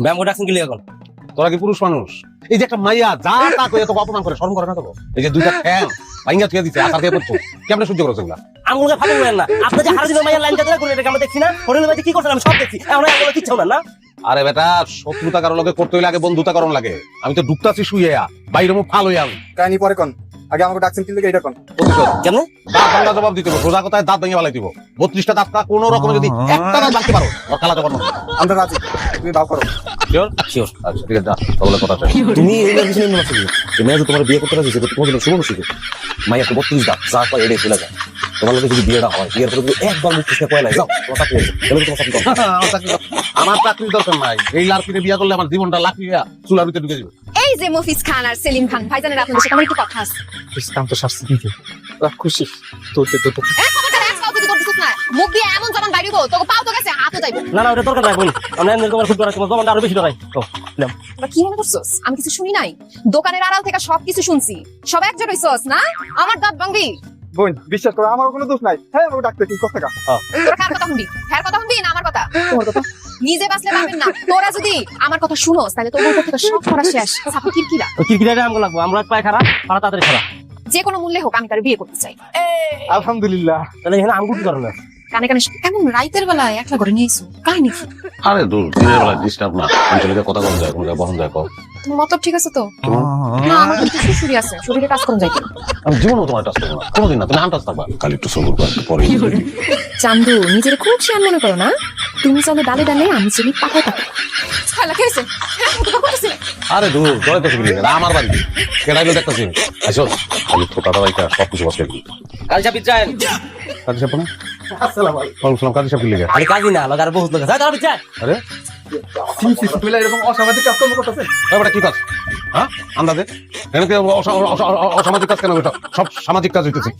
ব্যায়াম করে ডাকছেন কি লিয়ে এখন? তোরা কি পুরুষ মানুষ? এই যে একটা মাইয়া যা তা কইয়া তোকে অপমান করে, শরম করে না তোকে? এই যে দুইটা ফ্যান ভাঙ্গা থুয়ে দিছে, আসার দিয়ে পড়ছো, কেমনে সহ্য করছো এগুলা? আঙুলকে ফাটাই বলেন না, আপনি যে হারা দিনের মাইয়ার লাইনটা ধরে করে এটা আমরা দেখছি না, হোটেলের মধ্যে কি করছেন আমি সব দেখছি, এখন আঙুলে কিচ্ছু না না। আরে বেটা, শত্রুতা কারো লগে করতে হইলে আগে বন্ধুতা করণ লাগে। আমি তো ঢুকতাছি শুয়ে বাইরে মুখ ফাল হইয়া আমি। কাহিনী পরে কোন, আগে আমাকে ডাকছেন কি লাগে এটা কোন। প্রতিশোধ কেন? দাঁত ভাঙা জবাব দিতে হবে, সোজা কথায় দাঁত ভেঙে ফেলাই দিব। 32টা দাঁতটা কোনো রকমে যদি একটা দাঁত ভাঙতে পারো ওর খালা জবাব না। আমরা রাজি, তুমি দাও করো। শিওর? শিওর। আচ্ছা ঠিক আছে, তাহলে কথা আছে। তুমি এই বিষয়ে নিয়ে আসছো যে মেয়ে যে তোমার বিয়ে করতে রাজি সেটা তোমার জন্য শুভ নসিব। মাইয়া তো 32 দাঁত, যা পায় এটাই চলে যায়। তোমার লোকে যদি বিয়েটা হয়, বিয়ের পরে যদি একবার মুখ থেকে পয়লা যাও তোমার চাকরি হয়ে যাবে, তোমার চাকরি করো। আমার চাকরির দরকার নাই, এই লাড়কিরে বিয়ে করলে আমার জীবনটা লাফিয়া চুলার ভিতরে ঢুকে যাবে। এই যে মফিজ খান আর সেলিম খান ভাইজানের আপনাদের সাথে আমার একটু কথা আছে। কাম তো শাস্তি দিতে খুশি তোতে তোতে খবরদার এক পাও যদি করতেছিস না, মুখ দিয়ে এমন জবান বাইরিব তোকে পাও তো গেছে হাতও যাইব। না না ওটা দরকার নাই বোন, আমরা এমনি তোমার খুব তোমার জমানটা আরো বেশি ডরাই। তোরা কি মনে করছস আমি কিছু শুনি নাই? দোকানের আড়াল থেকে সবকিছু শুনছি, সব একজোট হইছস না? আমার দাঁত ভাঙবি। বোন বিশ্বাস করো আমার কোনো দোষ নাই। হ্যাঁ আমাকে ডাকতে কি কথা কা তোরা কার কথা শুনবি? হ্যার কথা শুনবি না আমার কথা? তোমার কথা। নিজে বাঁচলে পাবেন না, তোরা যদি আমার কথা শুনোস তাহলে তোর উপর থেকে সব করা শেষ। সাপা কিরকিরা ওই কিরকিরাটা আমগো লাগবো, আমরা পায় খারাপ পারা তাড়াতাড়ি খারাপ। যে কোনো মূল্যে হোক আমি তার বিয়ে করতে চাই। আলহামদুলিল্লাহ। তাহলে এখানে আমগো কি করেন না? কানে কানে এমন রাইতের বেলায় একলা করে নিয়েছো কাহিনী কি? আরে দূর, দিনের বেলা ডিস্টার্ব না, অঞ্চলে কথা কম যায়, কোনো জায়গায় বহন যায় কম। তোমার মতলব ঠিক আছে তো? না আমার কিন্তু শ্বশুরি আছে, শরীরে কাজ করুন যাইতে। আমি জীবনও তোমার টাচ করবো না, কোনোদিন না, তুমি আনটাচ থাকবা। খালি একটু সবুর কর, একটু পরে চান্দু নিজের খুব শিয়ান মনে করো না? তুমি চলো ডালে ডালে, আমি চলি পাতায় পাতায়। খালা খেয়েছে আরে দূর জয় তো শিখলি না, আমার বাড়ি কেডাইলো দেখতেছি আসো, খালি ঠোকাটা বাইকা সব কিছু বসে গেলি। কাল চাপি চাই কাজী সাহেব না? আসসালামু আলাইকুম। ওয়ালাইকুম সালাম, কাজী সাহেব কি লিখে? আরে কাজী না লাগার বহুত লোক আছে, তাড়াতাড়ি চাই। আরে তুমি এরকম অসামাজিক কাজকর্ম করতেছে। এবারে কি কাজ? হ্যাঁ আন্দাজে এখানে কি অসামাজিক কাজ কেন? এটা সব সামাজিক কাজ হইতেছে।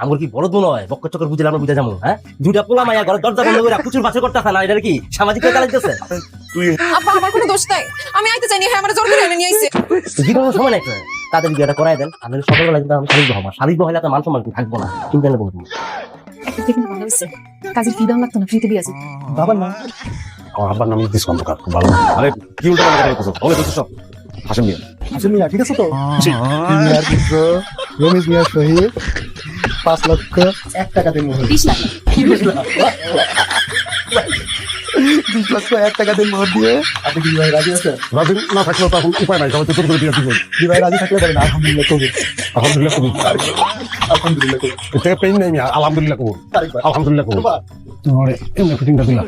আমার কি বড় মনে হয় বক্কর চক্কর বুঝলাম বুঝে যাবো। হ্যাঁ দুইটা পোলা মাইয়া ঘরে দরজা বন্ধ করে প্রচুর বাছর করতে না, এটা কি সামাজিক কাজ লাগতেছে? তুই আপা আমার কোনো দোষ নাই, আমি আইতে চাইনি, হ্যাঁ আমার জোর করে এনে নিয়ে আইছে। জীবনের সময় নাই তো, তাদের বিয়েটা করাই দেন। আমি সকালবেলা কিন্তু আমি শালিক হবো, শালিক হলে তো মান সম্মান থাকবো না, চিন্তা নেই বহুত। একটা থেকে ভালো হয়েছে, কাজের ফি দাম লাগতো না, ফ্রিতে বিয়ে আছে। বাবার নাম আমার আব্বার নাম ইদ্রিস খন্দকার, খুব ভালো। আরে কি উল্টা কথা বলতেছো? বলে তো সব হাসেম মিয়া। হাসিম মিয়া ঠিক আছে তো? মিয়ার পুত্র রমেশ মিয়া শহীদ 5 লক্ষ 1 টাকা দিন মোহর। 20 লাখ 20 লক্ষ 1 টাকা দিন মোহর দিয়ে আপনি কি ভাই রাজি আছেন? রাজি না থাকলেও তো এখন উপায় নাই, সবাই তো তোর করে দিয়ে দিবো। কি ভাই রাজি থাকলে বলেন আলহামদুলিল্লাহ কবুল। আলহামদুলিল্লাহ কবুল। আলহামদুলিল্লাহ কবুল। এর থেকে পেইন নেই মিয়া, আলহামদুলিল্লাহ কবুল। আলহামদুলিল্লাহ কবুল। তোমার এমনি ফিটিংটা দিলা।